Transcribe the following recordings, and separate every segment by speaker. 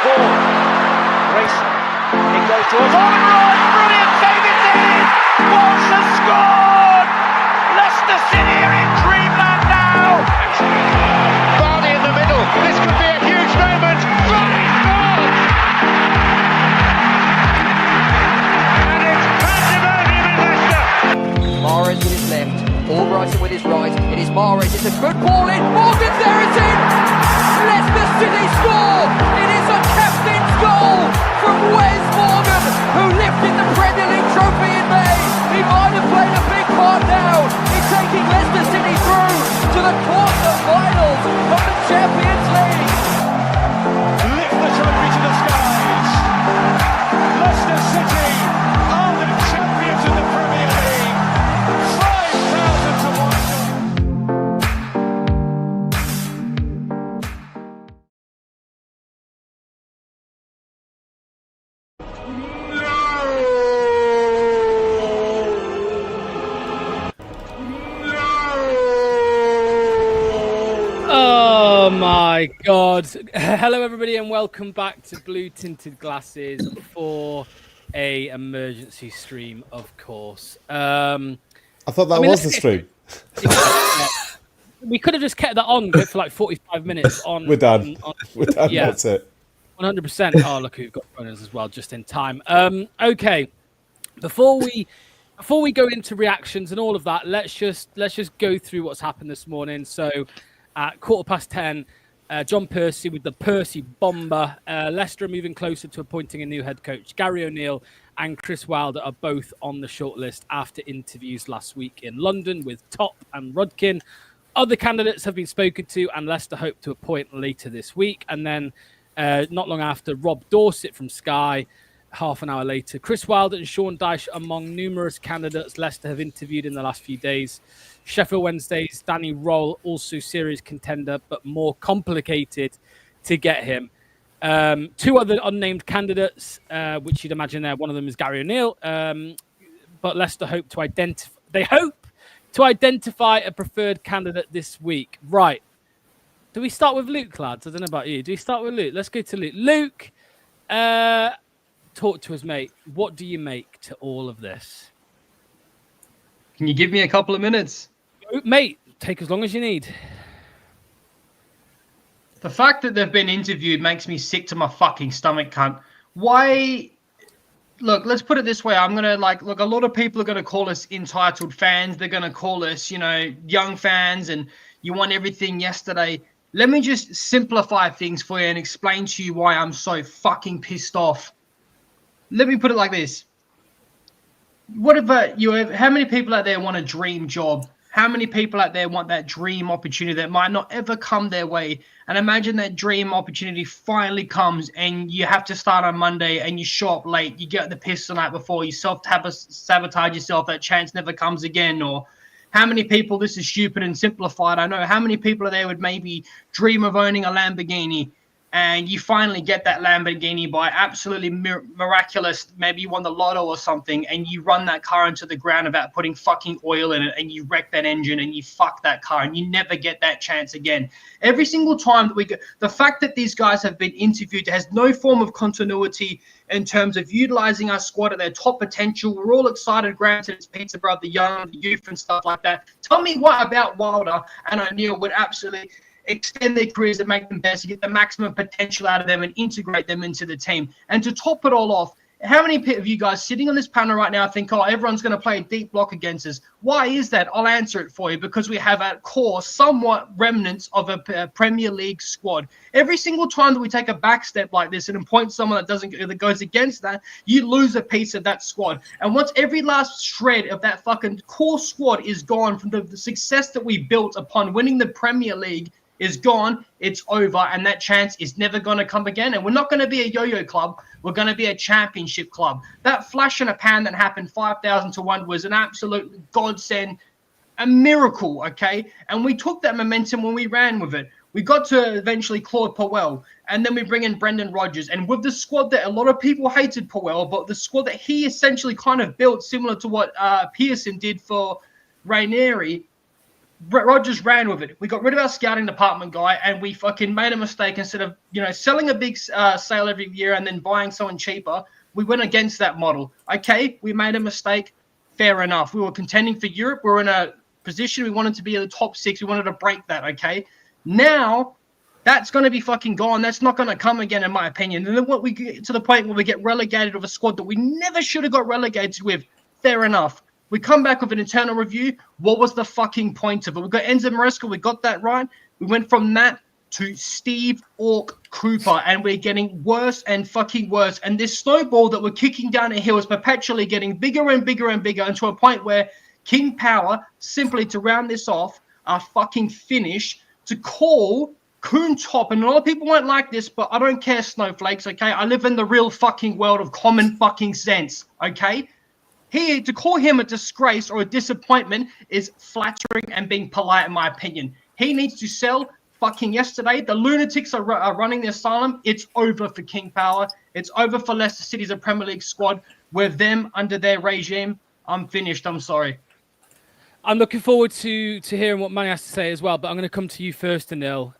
Speaker 1: ball. Grayson. It goes towards Owen Royce. Brilliant save, it's in! Walsh has scored! Leicester City are in dreamland now! Vardy in the middle. This could be a huge moment. Vardy scores! And it's pandemonium in Leicester.
Speaker 2: Mahrez with his left, Albrighton with his right. It is Mahrez. It's a good ball in. Morgan's there. It's in. Leicester City score. It is a captain's goal from Wes Morgan, who lifted the Premier League trophy in May. He might have played a big part now in taking Leicester City through to the quarter-finals of the Champions League.
Speaker 1: Lift the trophy to the skies. Leicester City are the champions of the Premier League. 5,000 to 1.
Speaker 3: Oh my God. Hello everybody and welcome back to Blue Tinted Glasses for a emergency stream, of course.
Speaker 4: I thought that was the stream.
Speaker 3: We could have just kept that on for like 45 minutes on.
Speaker 4: We're done. We're done.
Speaker 3: Yeah.
Speaker 4: That's it.
Speaker 3: 100%. Oh, look who've got runners as well, just in time. Okay. Before we go into reactions and all of that, let's just go through what's happened this morning. So at 10:15, John Percy with the Percy Bomba. Leicester are moving closer to appointing a new head coach. Gary O'Neill and Chris Wilder are both on the shortlist after interviews last week in London with Top and Rodkin. Other candidates have been spoken to, and Leicester hope to appoint later this week. And then not long after, Rob Dorset from Sky. Half an hour later, Chris Wilder and Sean Dyche among numerous candidates Leicester have interviewed in the last few days. Sheffield Wednesday's Danny Roll, also serious contender, but more complicated to get him. Two other unnamed candidates, which you'd imagine there. One of them is Gary O'Neill, but Leicester hope to identify a preferred candidate this week. Right. Do we start with Luke, lads? I don't know about you. Do we start with Luke? Let's go to Luke. Luke, talk to us, mate. What do you make to all of this?
Speaker 5: Can you give me a couple of minutes?
Speaker 3: Mate, take as long as you need.
Speaker 5: The fact that they've been interviewed makes me sick to my fucking stomach, cunt. Why? Look, let's put it this way. I'm going to look, a lot of people are going to call us entitled fans. They're going to call us, young fans, and you want everything yesterday. Let me just simplify things for you and explain to you why I'm so fucking pissed off. Let me put it like this. How many people out there want a dream job? How many people out there want that dream opportunity that might not ever come their way? And imagine that dream opportunity finally comes and you have to start on Monday and you show up late. You get the piss the night before. You sabotage yourself. That chance never comes again. Or how many people, this is stupid and simplified, I know, how many people are there would maybe dream of owning a Lamborghini, and you finally get that Lamborghini by absolutely miraculous, maybe you won the lotto or something, and you run that car into the ground without putting fucking oil in it, and you wreck that engine and you fuck that car, and you never get that chance again. Every single time that we get, the fact that these guys have been interviewed has no form of continuity in terms of utilizing our squad at their top potential. We're all excited, granted it's Peterborough, the young, the youth and stuff like that. Tell me what about Wilder and O'Neill would absolutely extend their careers and make them best, to get the maximum potential out of them and integrate them into the team. And to top it all off, how many of you guys sitting on this panel right now think, oh, everyone's going to play a deep block against us? Why is that? I'll answer it for you. Because we have at core somewhat remnants of a Premier League squad. Every single time that we take a back step like this and appoint someone that goes against that, you lose a piece of that squad. And once every last shred of that fucking core squad is gone from the success that we built upon winning the Premier League, is gone, it's over, and that chance is never going to come again. And we're not going to be a yo-yo club. We're going to be a championship club. That flash in a pan that happened 5,000 to 1 was an absolute godsend, a miracle, okay? And we took that momentum when we ran with it. We got to eventually Claude Puel, and then we bring in Brendan Rodgers. And with the squad that a lot of people hated Puel, but the squad that he essentially kind of built, similar to what Pearson did for Ranieri, Rodgers ran with it. We got rid of our scouting department guy, and we fucking made a mistake. Instead of selling a big sale every year and then buying someone cheaper, we went against that model. Okay, we made a mistake. Fair enough. We were contending for Europe. We were in a position we wanted to be in the top 6. We wanted to break that. Okay, now that's going to be fucking gone. That's not going to come again, in my opinion. And then what we get to the point where we get relegated with a squad that we never should have got relegated with. Fair enough. We come back with an internal review. What was the fucking point of it? We got Enzo Maresca. We got that right. We went from that to Steve Ork Cooper, and we're getting worse and fucking worse. And this snowball that we're kicking down a hill is perpetually getting bigger and bigger and bigger, and to a point where King Power, simply to round this off, our fucking finish, to call Coon Top, and a lot of people won't like this, but I don't care, snowflakes, okay? I live in the real fucking world of common fucking sense, okay? To call him a disgrace or a disappointment is flattering and being polite, in my opinion. He needs to sell fucking yesterday. The lunatics are running the asylum. It's over for King Power. It's over for Leicester City's a Premier League squad. We're them under their regime. I'm finished. I'm sorry.
Speaker 3: I'm looking forward to hearing what Manny has to say as well, but I'm going to come to you first, Anil.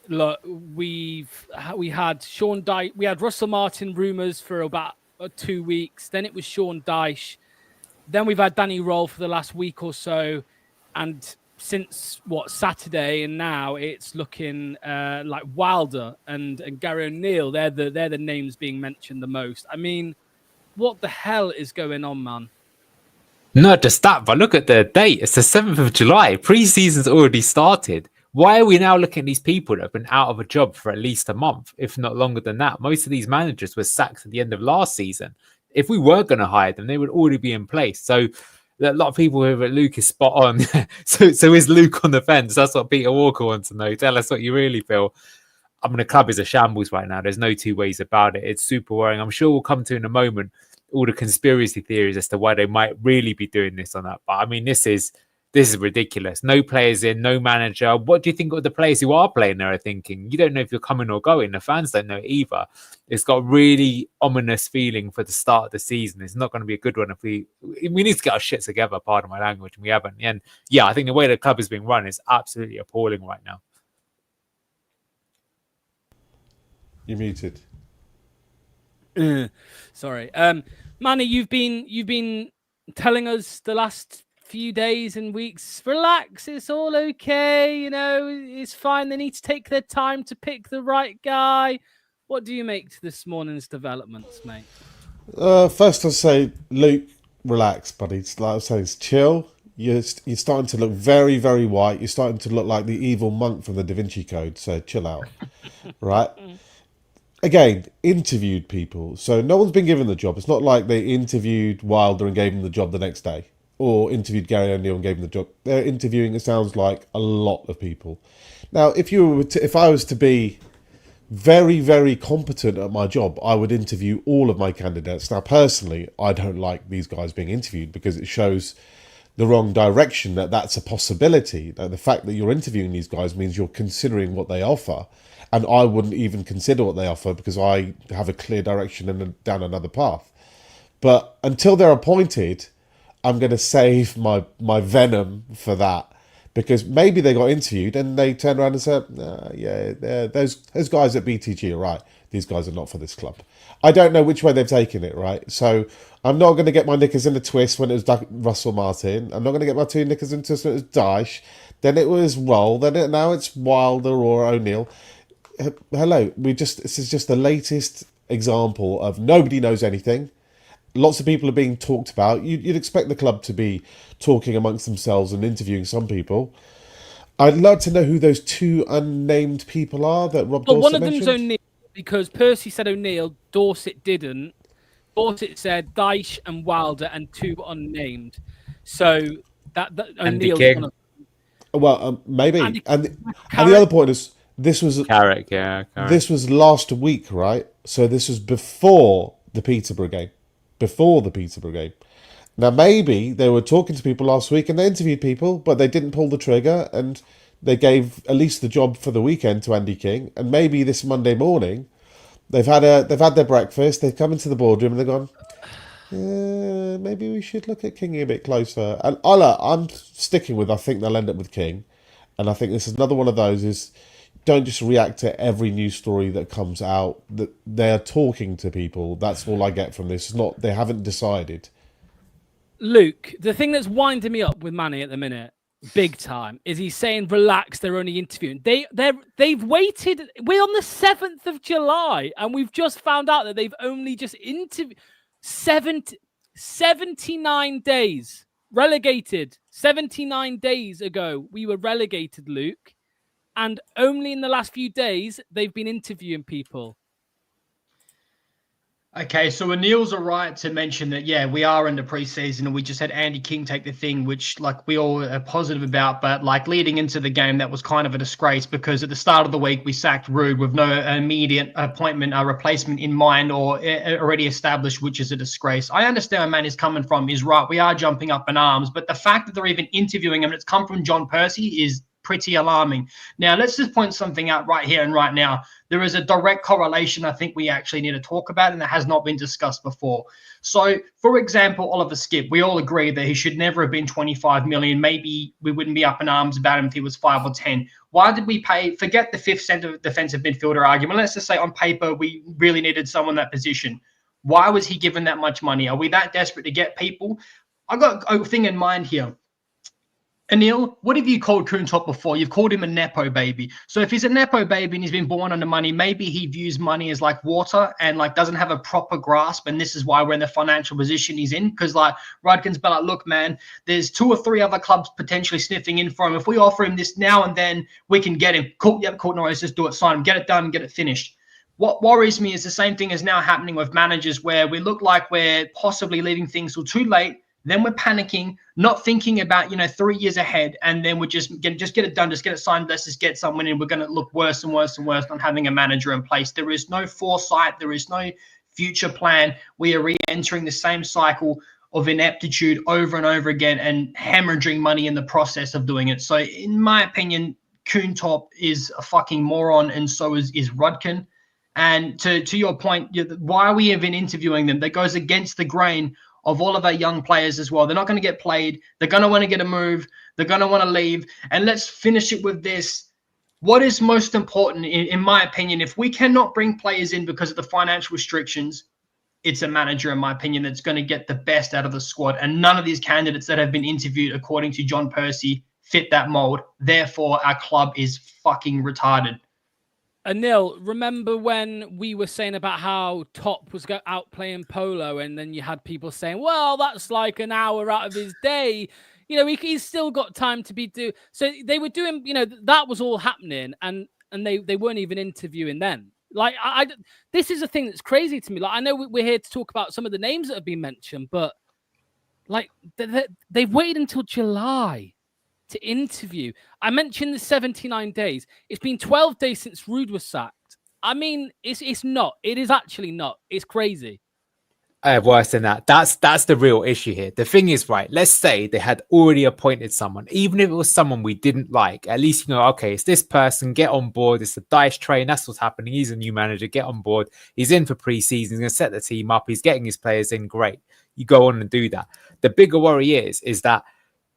Speaker 3: Look, we had we had Russell Martin rumours for about 2 weeks. Then it was Sean Dyche. Then we've had Danny Roll for the last week or so, and since Saturday, and now it's looking like Wilder and Gary O'Neill. They're the names being mentioned the most. I mean, what the hell is going on, man?
Speaker 6: Not just that, but look at the date. It's the 7th of July. Pre-season's already started. Why are we now looking at these people that have been out of a job for at least a month, if not longer than that? Most of these managers were sacked at the end of last season. If we were going to hire them, they would already be in place. So a lot of people who are Luke is spot on. so is Luke on the fence? That's what Peter Walker wants to know. Tell us what you really feel. I mean, the club is a shambles right now. There's no two ways about it. It's super worrying. I'm sure we'll come to in a moment all the conspiracy theories as to why they might really be doing this or not. But I mean, this is ridiculous. No players in, no manager. What do you think of the players who are playing there are thinking? You don't know if you're coming or going. The fans don't know either. It's got a really ominous feeling for the start of the season. It's not going to be a good one if we need to get our shit together, pardon my language, and we haven't. And yeah, I think the way the club is being run is absolutely appalling right now.
Speaker 4: You're muted.
Speaker 3: Sorry. Manny, you've been telling us the last few days and weeks, relax, it's all okay, it's fine. They need to take their time to pick the right guy. What do you make to this morning's developments, mate?
Speaker 4: First I'll say, Luke, relax, buddy. Like I say, it's chill. You're starting to look very, very white. You're starting to look like the evil monk from the Da Vinci Code, so chill out. Right? Again, interviewed people. So no one's been given the job. It's not like they interviewed Wilder and gave him the job the next day, or interviewed Gary O'Neill and gave him the job. They're interviewing, it sounds like, a lot of people. Now, if I was to be very, very competent at my job, I would interview all of my candidates. Now, personally, I don't like these guys being interviewed because it shows the wrong direction that's a possibility. Now, the fact that you're interviewing these guys means you're considering what they offer. And I wouldn't even consider what they offer because I have a clear direction and down another path. But until they're appointed, I'm going to save my venom for that, because maybe they got interviewed and they turned around and said, those guys at BTG are right. These guys are not for this club. I don't know which way they've taken it, right? So I'm not going to get my knickers in a twist when it was Russell Martin. I'm not going to get my two knickers in a twist when it was Dyche. Then it was Roll. Now it's Wilder or O'Neill. Hello, this is just the latest example of nobody knows anything. Lots of people are being talked about. You'd expect the club to be talking amongst themselves and interviewing some people. I'd love to know who those two unnamed people are that Rob Dorset
Speaker 3: one of
Speaker 4: mentioned.
Speaker 3: them's O'Neill, because Percy said O'Neill, Dorset didn't. Dorset said Dyche and Wilder and two unnamed. So that O'Neill's one of them.
Speaker 4: Well, maybe. And the other point is, this was
Speaker 6: Carrick, yeah. Carrick.
Speaker 4: This was last week, right? So this was before the Peterborough game. Now, maybe they were talking to people last week and they interviewed people, but they didn't pull the trigger, and they gave at least the job for the weekend to Andy King. And maybe this Monday morning, they've had their breakfast, they've come into the boardroom and they've gone, Maybe we should look at King a bit closer. And I'm sticking with. I think they'll end up with King, and I think this is another one of those. Is don't just react to every news story that comes out. That they're talking to people. That's all I get from this. It's not they haven't decided.
Speaker 3: Luke, the thing that's winding me up with Manny at the minute, big time, is he's saying relax. They're only interviewing. They've waited. We're on the 7th of July, and we've just found out that they've only just interviewed 79 days relegated. 79 days ago, we were relegated, Luke, and only in the last few days they've been interviewing people.
Speaker 5: Okay, so Anil's are right to mention that, yeah, we are in the preseason and we just had Andy King take the thing, which like we all are positive about, but like leading into the game, that was kind of a disgrace because at the start of the week, we sacked Rude with no immediate appointment, replacement in mind or already established, which is a disgrace. I understand where man is coming from. He's right. We are jumping up in arms, but the fact that they're even interviewing him and it's come from John Percy is pretty alarming. Now, let's just point something out right here and right now. There is a direct correlation I think we actually need to talk about, and that has not been discussed before. So, for example, Oliver Skipp, we all agree that he should never have been 25 million. Maybe we wouldn't be up in arms about him if he was 5 or 10. Why did we pay? Forget the fifth center defensive midfielder argument. Let's just say on paper we really needed someone in that position. Why was he given that much money? Are we that desperate to get people? I got a thing in mind here. Anil, what have you called Kuntop before? You've called him a Nepo baby. So if he's a Nepo baby and he's been born under money, maybe he views money as like water and like doesn't have a proper grasp. And this is why we're in the financial position he's in. Because like Rudkin's been like, look, man, there's 2 or 3 other clubs potentially sniffing in for him. If we offer him this now and then, we can get him. Cool, yep, cool, no worries, just do it, sign him, get it done, get it finished. What worries me is the same thing is now happening with managers where we look like we're possibly leaving things till too late. Then we're panicking, not thinking about, 3 years ahead. And then we're just get it done, just get it signed. Let's just get someone in. We're going to look worse and worse and worse not having a manager in place. There is no foresight. There is no future plan. We are re-entering the same cycle of ineptitude over and over again and hemorrhaging money in the process of doing it. So in my opinion, Kuntop is a fucking moron. And so is Rudkin. And to your point, why are we even interviewing them? That goes against the grain of all of our young players as well. They're not going to get played. They're going to want to get a move. They're going to want to leave. And let's finish it with this. What is most important, in my opinion, if we cannot bring players in because of the financial restrictions, it's a manager, in my opinion, that's going to get the best out of the squad. And none of these candidates that have been interviewed, according to John Percy, fit that mold. Therefore, our club is fucking retarded.
Speaker 3: Anil, remember when we were saying about how Top was out playing polo and then you had people saying, well, that's like an hour out of his day. He's still got time to be So they were doing, that was all happening and they weren't even interviewing then. Like, this is a thing that's crazy to me. Like, I know we're here to talk about some of the names that have been mentioned, but like they've waited until July to interview. I mentioned the 79 days. It's been 12 days since Rude was sacked. I mean, it's not. It is actually not. It's crazy.
Speaker 6: Worse than that. That's the real issue here. The thing is, right, let's say they had already appointed someone, even if it was someone we didn't like, at least, okay, it's this person, get on board. It's a dice train. That's what's happening. He's a new manager. Get on board. He's in for pre-season. He's going to set the team up. He's getting his players in. Great. You go on and do that. The bigger worry is that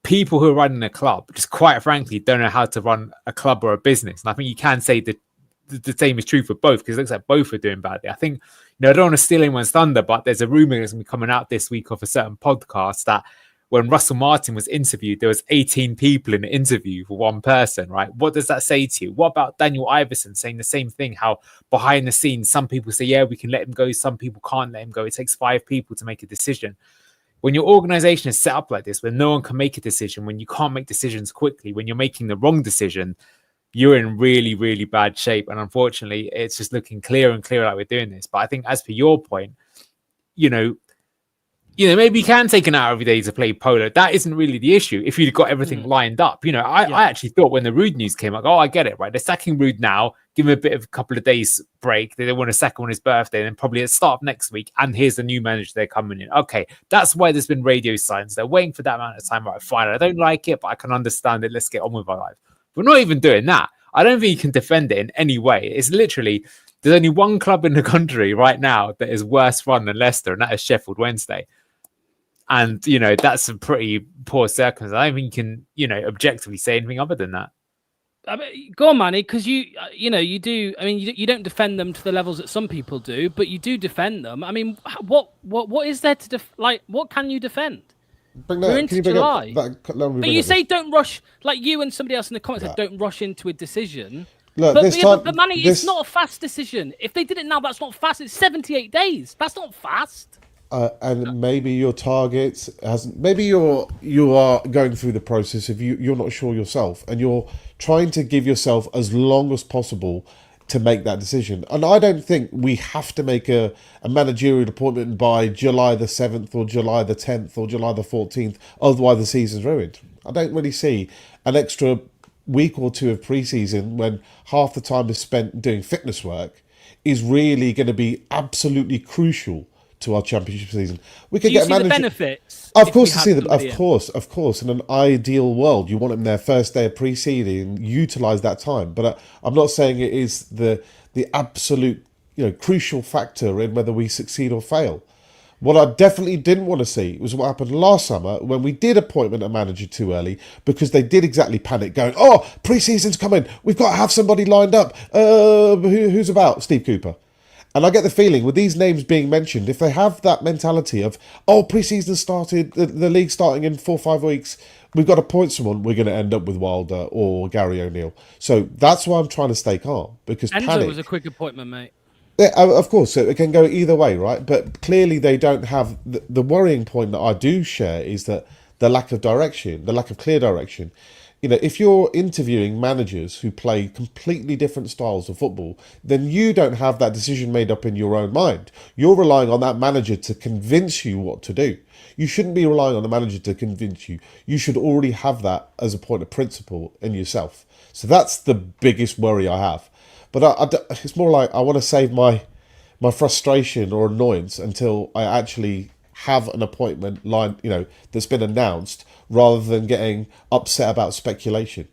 Speaker 6: people who are running a club, just quite frankly, don't know how to run a club or a business. And I think you can say that the same is true for both because it looks like both are doing badly. I think, I don't want to steal anyone's thunder, but there's a rumor that's going to be coming out this week of a certain podcast that when Russell Martin was interviewed, there was 18 people in the interview for one person, right? What does that say to you? What about Daniel Iverson saying the same thing? How behind the scenes, some people say, yeah, we can let him go. Some people can't let him go. It takes 5 people to make a decision. When your organization is set up like this, when no one can make a decision, when you can't make decisions quickly, when you're making the wrong decision, you're in really, really bad shape. And unfortunately, it's just looking clearer and clearer like we're doing this. But I think as per your point, maybe you can take an hour every day to play polo. That isn't really the issue if you've got everything lined up. I actually thought when the Rude news came, like, oh, I get it, right? They're sacking Rude now, give him a couple of days break. They want to sack him on his birthday, and then probably at the start of next week, and here's the new manager they're coming in. Okay, that's why there's been radio silence. They're waiting for that amount of time. Right, fine. I don't like it, but I can understand it. Let's get on with our life. We're not even doing that. I don't think you can defend it in any way. It's literally, there's only one club in the country right now that is worse run than Leicester, and that is Sheffield Wednesday. And, that's a pretty poor circumstance. I don't think you can, objectively say anything other than that.
Speaker 3: I mean, go on, Manny, because you do. I mean, you don't defend them to the levels that some people do, but you do defend them. I mean, what is there to what can you defend? We're into July, but you say don't rush. Like you and somebody else in the comments said, don't rush into a decision.
Speaker 4: Look,
Speaker 3: but Manny, it's not a fast decision. If they did it now, that's not fast. It's 78 days. That's not fast.
Speaker 4: And maybe your targets maybe you are going through the process of you're not sure yourself, and you're trying to give yourself as long as possible to make that decision. And I don't think we have to make a managerial appointment by July the 7th or July the 10th or July the 14th, otherwise the season's ruined. I don't really see an extra week or two of pre-season when half the time is spent doing fitness work is really going to be absolutely crucial to our championship season. We could get
Speaker 3: the benefits.
Speaker 4: Of course, of course. In an ideal world, you want them their first day of pre-seeding, utilize that time. But I'm not saying it is the absolute crucial factor in whether we succeed or fail. What I definitely didn't want to see was what happened last summer when we did appointment a manager too early, because they did exactly panic, going, "Oh, pre-season's coming. We've got to have somebody lined up. Who's about? Steve Cooper." And I get the feeling with these names being mentioned, if they have that mentality of, oh, pre-season started, the league starting in 4 or 5 weeks, we've got to appoint someone, we're going to end up with Wilder or Gary O'Neill. So that's why I'm trying to stay calm, because
Speaker 3: Enzo was a quick appointment, mate.
Speaker 4: Yeah, of course, it can go either way, right? But clearly they don't have... The worrying point that I do share is that the lack of direction, the lack of clear direction. If you're interviewing managers who play completely different styles of football, then you don't have that decision made up in your own mind. You're relying on that manager to convince you what to do. You shouldn't be relying on the manager to convince you. You should already have that as a point of principle in yourself. So that's the biggest worry I have. But it's more like I want to save my frustration or annoyance until I actually have an appointment line, that's been announced, rather than getting upset about speculation.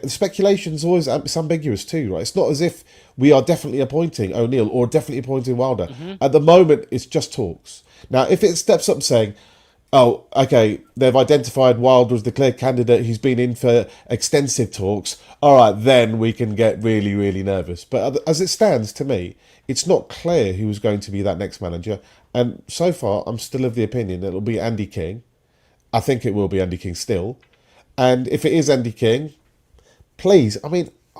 Speaker 4: Speculation is always it's ambiguous too, right? It's not as if we are definitely appointing O'Neill or definitely appointing Wilder. Mm-hmm. At the moment, it's just talks. Now, if it steps up saying, oh, okay, they've identified Wilder as the clear candidate, he's been in for extensive talks, all right, then we can get really, really nervous. But as it stands, to me, it's not clear who's going to be that next manager. And so far, I'm still of the opinion that it'll be Andy King. I think it will be Andy King still. And if it is Andy King, please, I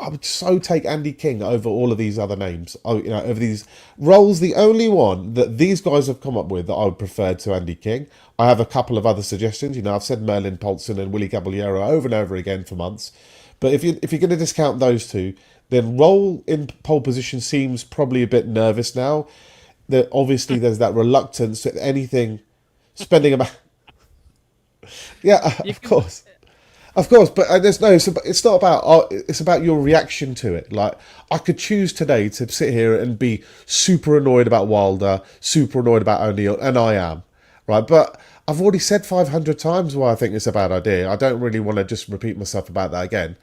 Speaker 4: would so take Andy King over all of these other names. Over these roles, the only one that these guys have come up with that I would prefer to Andy King. I have a couple of other suggestions. I've said Merlin Paulson and Willie Caballero over and over again for months. But if you're going to discount those two, then role in pole position seems probably a bit nervous now. That obviously there's that reluctance to anything spending about. Yeah, of course, but there's no. It's not about. It's about your reaction to it. Like, I could choose today to sit here and be super annoyed about Wilder, super annoyed about O'Neill, and I am, right. But I've already said 500 times why I think it's a bad idea. I don't really want to just repeat myself about that again.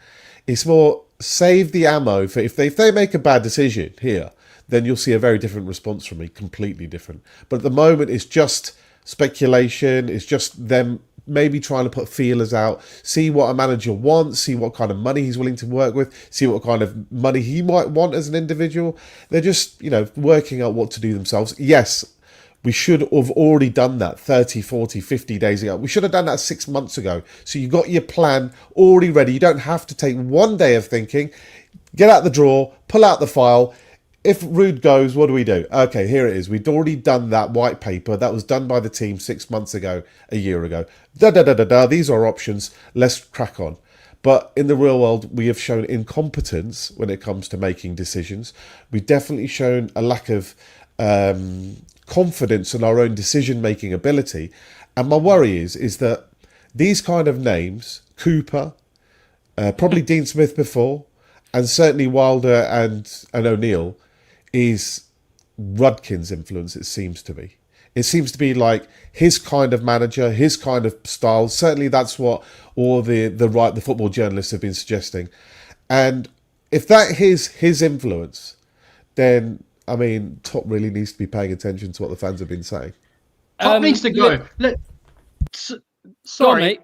Speaker 4: It's more save the ammo for if they make a bad decision here, then you'll see a very different response from me, completely different. But at the moment, it's just speculation. It's just them maybe trying to put feelers out, see what a manager wants, see what kind of money he's willing to work with, see what kind of money he might want as an individual. They're just, working out what to do themselves. Yes, we should have already done that 30, 40, 50 days ago. We should have done that 6 months ago. So you got your plan already ready. You don't have to take 1 day of thinking. Get out the drawer, pull out the file. If Rude goes, what do we do? Okay, here it is. We'd already done that white paper. That was done by the team 6 months ago, a year ago. These are options. Let's crack on. But in the real world, we have shown incompetence when it comes to making decisions. We've definitely shown a lack of confidence in our own decision-making ability. And my worry is that these kind of names, Cooper, probably Dean Smith before, and certainly Wilder and O'Neill, is Rudkin's influence, it seems to be. It seems to be like his kind of manager, his kind of style. Certainly that's what all the football journalists have been suggesting. And if that is his influence, then, Top really needs to be paying attention to what the fans have been saying.
Speaker 5: Top needs to go.
Speaker 3: Go on,
Speaker 5: Sorry.
Speaker 3: mate.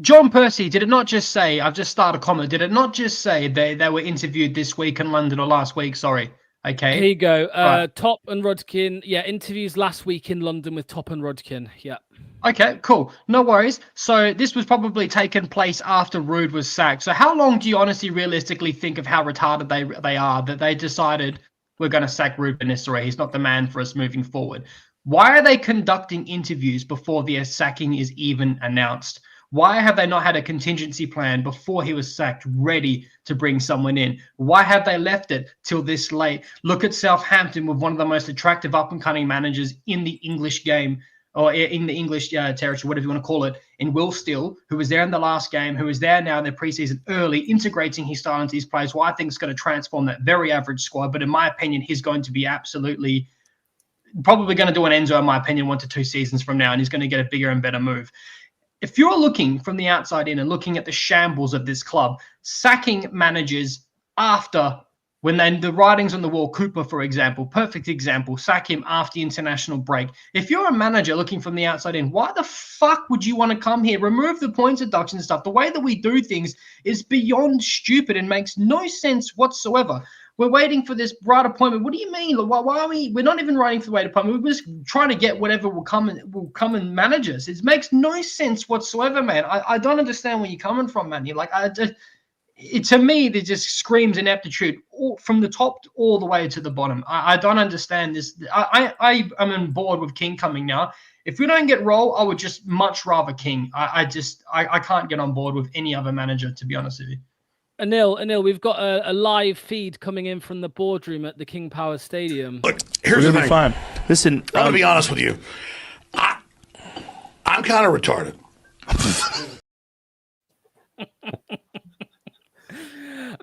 Speaker 5: John Percy, did it not just say, I've just started a comment, did it not just say they were interviewed this week in London or last week? Sorry. Okay.
Speaker 3: Here you go.
Speaker 5: Right.
Speaker 3: Top and Rodkin. Yeah, interviews last week in London with Top and Rodkin. Yeah.
Speaker 5: Okay, cool. No worries. So this was probably taken place after Rude was sacked. So how long do you honestly, realistically think of how retarded they are that they decided we're going to sack Rude Benistere? He's not the man for us moving forward. Why are they conducting interviews before the sacking is even announced? Why have they not had a contingency plan before he was sacked, ready to bring someone in? Why have they left it till this late? Look at Southampton with one of the most attractive up-and-coming managers in the English game, or in the English territory, whatever you want to call it, in Will Still, who was there in the last game, who is there now in the preseason early, integrating his style into his players, who I think is going to transform that very average squad. But in my opinion, he's going to be absolutely, probably going to do an Enzo, in my opinion, 1 to 2 seasons from now, and he's going to get a bigger and better move. If you're looking from the outside in and looking at the shambles of this club, sacking managers after, when the writing's on the wall, Cooper, for example, perfect example, sack him after the international break. If you're a manager looking from the outside in, why the fuck would you want to come here? Remove the points deduction and stuff. The way that we do things is beyond stupid and makes no sense whatsoever. We're waiting for this right appointment. What do you mean? Why are we? We're not even waiting for the right appointment. We're just trying to get whatever will come and manage us. It makes no sense whatsoever, man. I don't understand where you're coming from, man. You're like, to me, it just screams ineptitude from the top all the way to the bottom. I don't understand this. I am on board with King coming now. If we don't get Roll, I would just much rather King. I can't get on board with any other manager, to be honest with you.
Speaker 3: Anil, we've got a live feed coming in from the boardroom at the King Power Stadium.
Speaker 7: Look, here's the thing.
Speaker 8: Fine. Listen,
Speaker 7: I'm gonna be honest with you. I'm kind of retarded.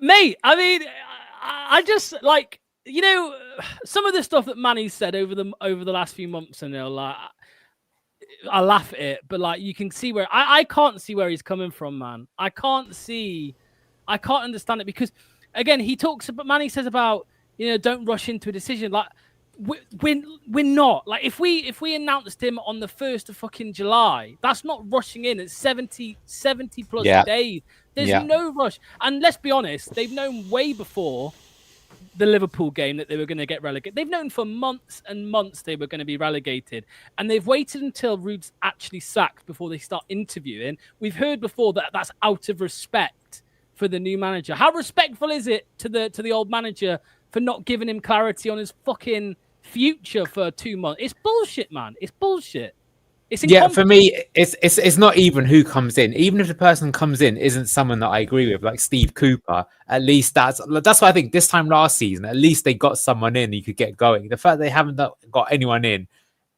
Speaker 3: Mate, I mean, I just like, some of the stuff that Manny's said over the last few months, and like, I laugh at it, but like, you can see where I can't see where he's coming from, man. I can't understand it, because again, he talks about, Manny says about, don't rush into a decision. Like, we're not, like, if we announced him on the 1st of fucking July, that's not rushing in. It's 70 plus days. There's no rush. And let's be honest, they've known way before the Liverpool game that they were going to get relegated. They've known for months and months they were going to be relegated. And they've waited until Rude's actually sacked before they start interviewing. We've heard before that that's out of respect for the new manager. How respectful is it to the old manager for not giving him clarity on his fucking future for 2 months? It's bullshit, man. It's bullshit. It's
Speaker 6: for me, it's not even who comes in. Even if the person comes in isn't someone that I agree with, like Steve Cooper, at least that's what I think. This time last season, at least they got someone in you could get going. The fact they haven't got anyone in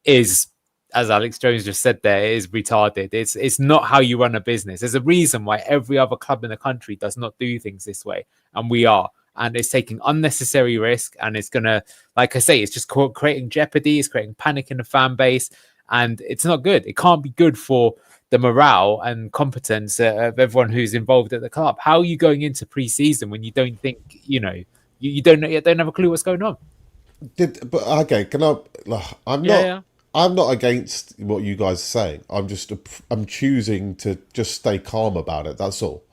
Speaker 6: is, as Alex Jones just said there, is retarded. It's not how you run a business. There's a reason why every other club in the country does not do things this way, and we are. And it's taking unnecessary risk, and it's gonna, like I say, it's just creating jeopardy. It's creating panic in the fan base, and it's not good. It can't be good for the morale and competence of everyone who's involved at the club. How are you going into pre-season when you don't think, you don't have a clue what's going on?
Speaker 4: I'm not against what you guys are saying. I'm choosing to just stay calm about it. That's all.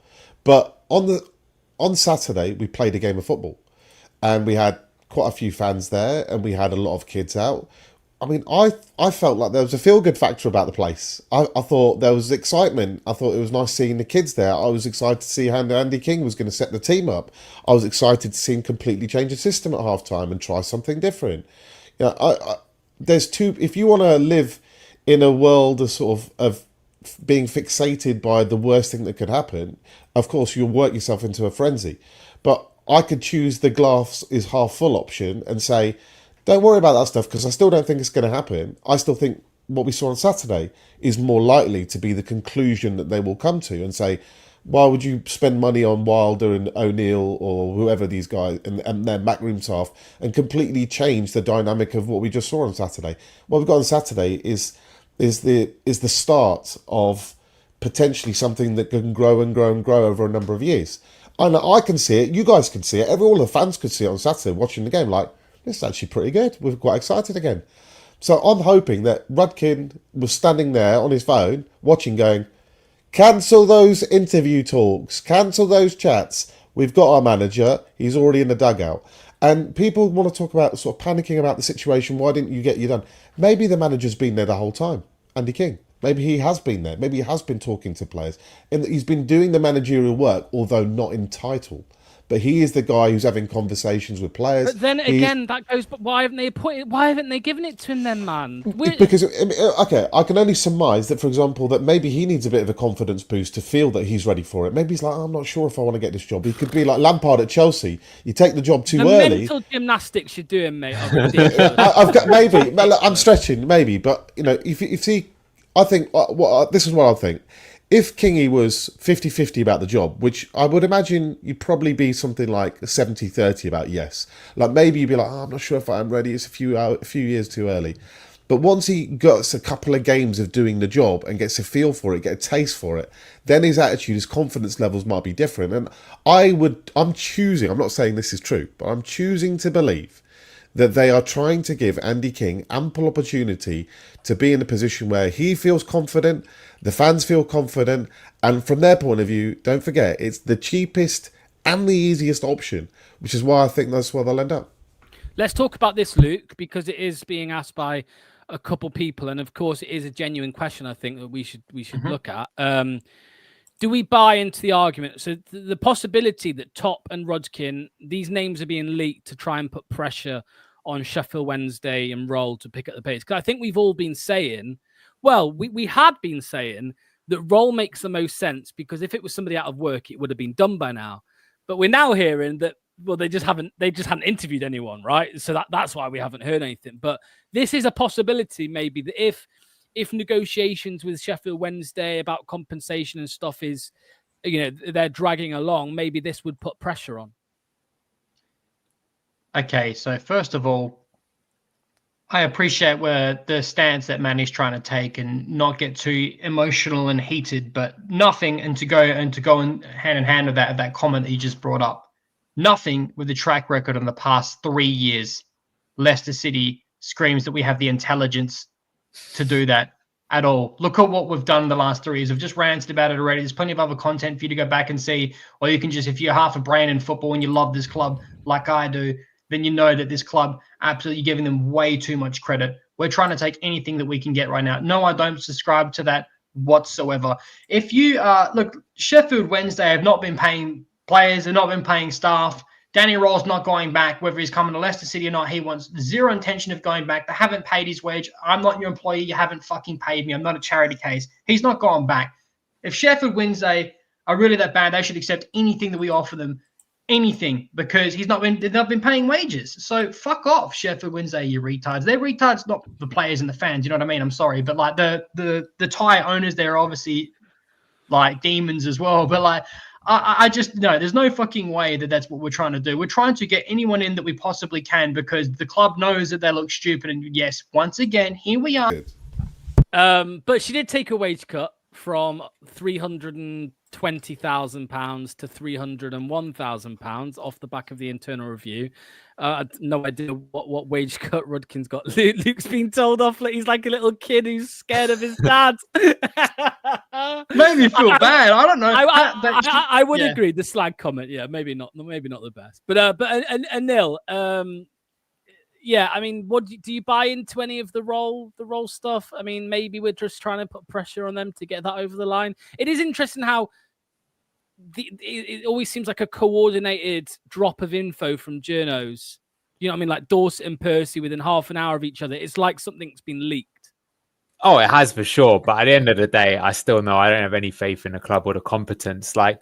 Speaker 4: But on Saturday we played a game of football, and we had quite a few fans there, and we had a lot of kids out. I mean, I felt like there was a feel-good factor about the place. I thought there was excitement. I thought it was nice seeing the kids there. I was excited to see how Andy King was going to set the team up. I was excited to see him completely change the system at half-time and try something different. If you want to live in a world of being fixated by the worst thing that could happen, of course you'll work yourself into a frenzy. But I could choose the glass is half full option and say, don't worry about that stuff, because I still don't think it's going to happen. I still think what we saw on Saturday is more likely to be the conclusion that they will come to, and say, why would you spend money on Wilder and O'Neill or whoever these guys and their backroom staff and completely change the dynamic of what we just saw on Saturday? What we've got on Saturday is the start of potentially something that can grow and grow and grow over a number of years. And I can see it. You guys can see it. All the fans could see it on Saturday watching the game. Like, this is actually pretty good. We're quite excited again. So I'm hoping that Rudkin was standing there on his phone, watching, going, cancel those interview talks, cancel those chats. We've got our manager. He's already in the dugout. And people want to talk about sort of panicking about the situation. Why didn't you get you done? Maybe the manager's been there the whole time, Andy King. Maybe he has been there. Maybe he has been talking to players. And he's been doing the managerial work, although not in title. But he is the guy who's having conversations with players.
Speaker 3: But then again, that goes. But why haven't they given it to him then, man?
Speaker 4: Because okay, I can only surmise that, for example, that maybe he needs a bit of a confidence boost to feel that he's ready for it. Maybe he's like, I'm not sure if I want to get this job. He could be like Lampard at Chelsea. You take the job too early.
Speaker 3: Mental gymnastics you're doing, mate.
Speaker 4: I've got maybe. I'm stretching, maybe, but if he, I think this is what I think. If Kingy was 50-50 about the job, which I would imagine you'd probably be something like 70-30 about yes. Like maybe you'd be like, I'm not sure if I'm ready. It's a few years too early. But once he gets a couple of games of doing the job and gets a feel for it, get a taste for it, then his attitude, his confidence levels might be different. And I'm choosing, I'm not saying this is true, but I'm choosing to believe that they are trying to give Andy King ample opportunity to be in a position where he feels confident, the fans feel confident, and from their point of view, don't forget, it's the cheapest and the easiest option, which is why I think that's where they'll end up.
Speaker 3: Let's talk about this, Luke, because it is being asked by a couple people, and of course it is a genuine question I think that we should look at. Do we buy into the argument? So the possibility that Top and Rodkin, these names are being leaked to try and put pressure on Sheffield Wednesday and Roll to pick up the pace. Because I think we've all been saying, well, we had been saying that Roll makes the most sense because if it was somebody out of work, it would have been done by now. But we're now hearing that, well, they just hadn't interviewed anyone, right? So that's why we haven't heard anything. But this is a possibility maybe that if negotiations with Sheffield Wednesday about compensation and stuff is, they're dragging along, maybe this would put pressure on.
Speaker 5: Okay, so first of all, I appreciate where the stance that Manny's trying to take and not get too emotional and heated, but nothing, and to go in hand in hand with that comment that you just brought up, nothing with the track record in the past 3 years, Leicester City screams that we have the intelligence to do that at all. Look at what we've done in the last 3 years. I've just ranted about it already. There's plenty of other content for you to go back and see, or you can just, if you're half a brain in football and you love this club like I do, then you know that this club, absolutely giving them way too much credit. We're trying to take anything that we can get right now. No, I don't subscribe to that whatsoever. If you look, Sheffield Wednesday have not been paying players, they've not been paying staff. Danny Roll's not going back, whether he's coming to Leicester City or not. He wants zero intention of going back. They haven't paid his wage. I'm not your employee. You haven't fucking paid me. I'm not a charity case. He's not going back. If Sheffield Wednesday are really that bad, they should accept anything that we offer them. Anything, because they've not been paying wages. So fuck off, Sheffield Wednesday, you retards. They're retards, not the players and the fans. You know what I mean? I'm sorry, but like the Thai owners, they're obviously like demons as well. But like, I just no, there's no fucking way that that's what we're trying to do. We're trying to get anyone in that we possibly can because the club knows that they look stupid. And yes, once again, here we are.
Speaker 3: But she did take a wage cut from £320,000 to £301,000 off the back of the internal review. No idea what wage cut Rudkin's got. Luke's been told off like he's like a little kid who's scared of his dad.
Speaker 5: Made me feel bad. I don't know.
Speaker 3: I would agree. The slag comment, yeah, maybe not the best. But Anil, yeah, I mean, what do you buy into any of the role stuff? I mean, maybe we're just trying to put pressure on them to get that over the line. It is interesting how it always seems like a coordinated drop of info from journos. You know what I mean? Like Dorset and Percy within half an hour of each other. It's like something's been leaked.
Speaker 6: Oh, it has for sure. But at the end of the day, I still know I don't have any faith in the club or the competence. Like,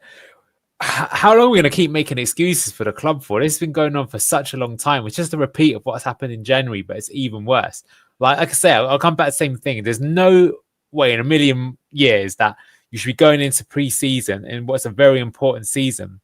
Speaker 6: how long are we going to keep making excuses for the club for? This has been going on for such a long time. It's just a repeat of what's happened in January, but it's even worse. Like I say, I'll come back to the same thing. There's no way in a million years that you should be going into pre-season in what's a very important season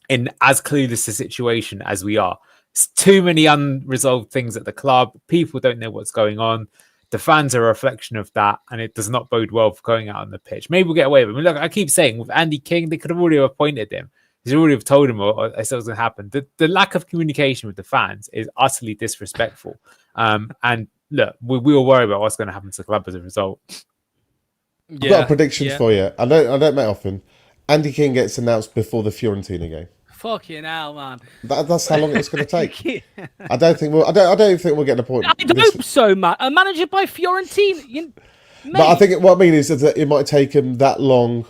Speaker 6: in as clueless a situation as we are. It's too many unresolved things at the club. People don't know what's going on. The fans are a reflection of that, and it does not bode well for going out on the pitch. Maybe we'll get away with it. I mean, look, I keep saying with Andy King, they could have already appointed him. They already have told him or it was going to happen. The lack of communication with the fans is utterly disrespectful. And look, we were worried about what's going to happen to the club as a result.
Speaker 4: I've got a prediction for you. I don't make often. Andy King gets announced before the Fiorentina game.
Speaker 3: Fucking hell, man.
Speaker 4: That's how long it's going to take. I don't think we'll get a point.
Speaker 3: I hope so, man. A manager by Fiorentina.
Speaker 4: But I think what I mean is that it might take him that long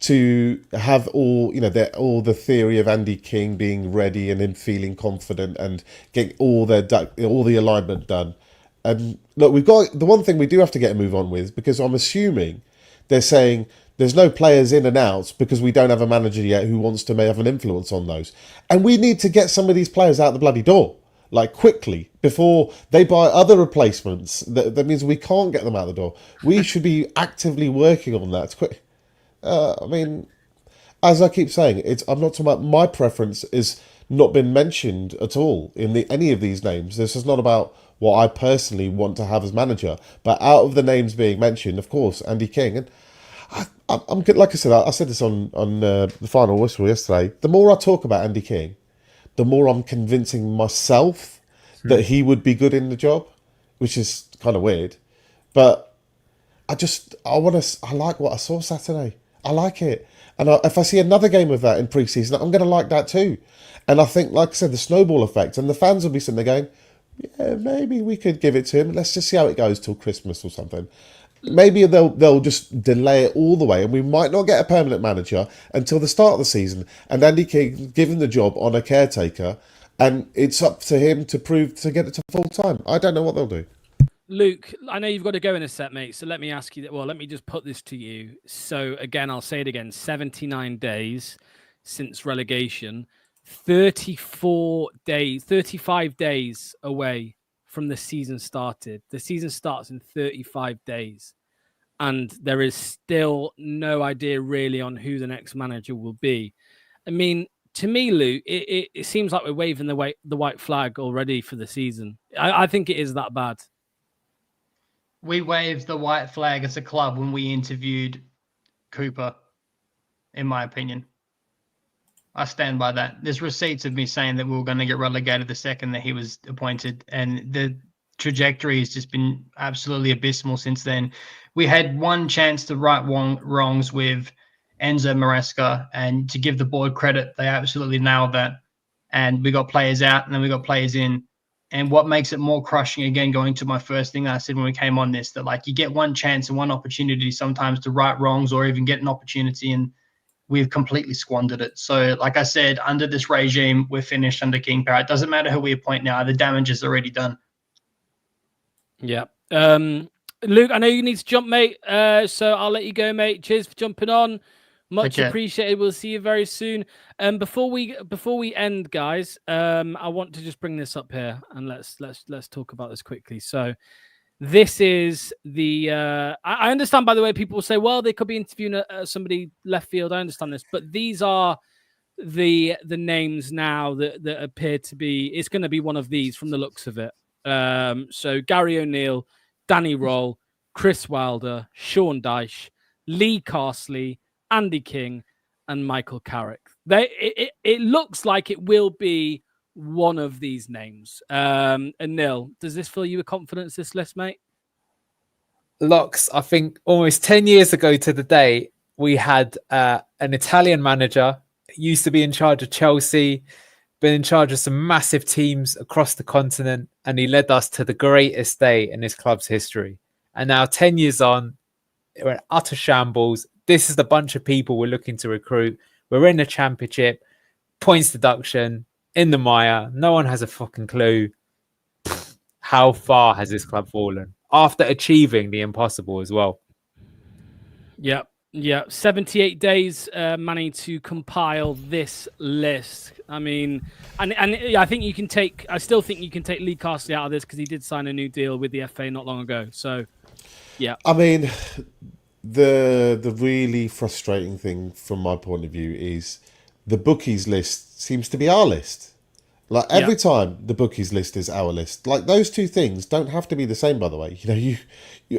Speaker 4: to have all the theory of Andy King being ready and him feeling confident and get all the alignment done. And look, we've got the one thing we do have to get a move on with, because I'm assuming they're saying there's no players in and out because we don't have a manager yet who wants to have an influence on those. And we need to get some of these players out the bloody door, like quickly, before they buy other replacements. That means we can't get them out the door. We should be actively working on that quick. I mean, as I keep saying, I'm not talking about my preference is not been mentioned at all in any of these names. This is not about what I personally want to have as manager, but out of the names being mentioned, of course, Andy King. And I'm like I said this on the final whistle yesterday. The more I talk about Andy King, the more I'm convincing myself that he would be good in the job, which is kind of weird. But I like what I saw Saturday. I like it. And if I see another game of that in pre-season, I'm going to like that too. And I think, like I said, the snowball effect, and the fans will be sitting there going, yeah, maybe we could give it to him. Let's just see how it goes till Christmas or something. Maybe they'll just delay it all the way, and we might not get a permanent manager until the start of the season. And Andy King give him the job on a caretaker, and it's up to him to get it to full time. I don't know what they'll do.
Speaker 3: Luke, I know you've got to go in a set, mate. So let me ask you that. Well, let me just put this to you. So again, I'll say it again: 79 days since relegation, 35 days away from the season started. The season starts in 35 days. And there is still no idea really on who the next manager will be. I mean, to me, Luke, it seems like we're waving the white flag already for the season. I think it is that bad.
Speaker 5: We waved the white flag as a club when we interviewed Cooper, in my opinion. I stand by that. There's receipts of me saying that we were going to get relegated the second that he was appointed, and the trajectory has just been absolutely abysmal since then. We had one chance to right wrongs with Enzo Maresca, and to give the board credit, they absolutely nailed that. And we got players out, and then we got players in. And what makes it more crushing, again, going to my first thing I said when we came on this, that like you get one chance and one opportunity sometimes to right wrongs or even get an opportunity, and we've completely squandered it. So like I said, under this regime, we're finished under King Power. It doesn't matter who we appoint now. The damage is already done.
Speaker 3: Yeah. Luke, I know you need to jump, mate. So I'll let you go, mate. Cheers for jumping on. Much appreciated. We'll see you very soon. Before we end, guys, I want to just bring this up here and let's talk about this quickly. So this is the I understand, by the way, people say, well, they could be interviewing somebody left field. I understand this, but these are the names now that appear to be, it's going to be one of these from the looks of it. So Gary O'Neill, Danny Roll, Chris Wilder, Sean Dyche, Lee Carsley, Andy King, and Michael Carrick. It looks like it will be one of these names. And Neil, does this fill you with confidence, this list, mate?
Speaker 6: Locks, I think almost 10 years ago to the day, we had an Italian manager, used to be in charge of Chelsea, been in charge of some massive teams across the continent, and he led us to the greatest day in his club's history. And now 10 years on, we're in utter shambles. This is the bunch of people we're looking to recruit. We're in the championship, points deduction, in the mire. No one has a fucking clue. How far has this club fallen after achieving the impossible as well?
Speaker 3: Yeah. 78 days, managing to compile this list. I mean, and I think you can take. I still think you can take Lee Carsley out of this because he did sign a new deal with the FA not long ago. So, yeah.
Speaker 4: I mean, the really frustrating thing from my point of view is the bookies list seems to be our list. Like every time the bookies list is our list. Like those two things don't have to be the same, by the way.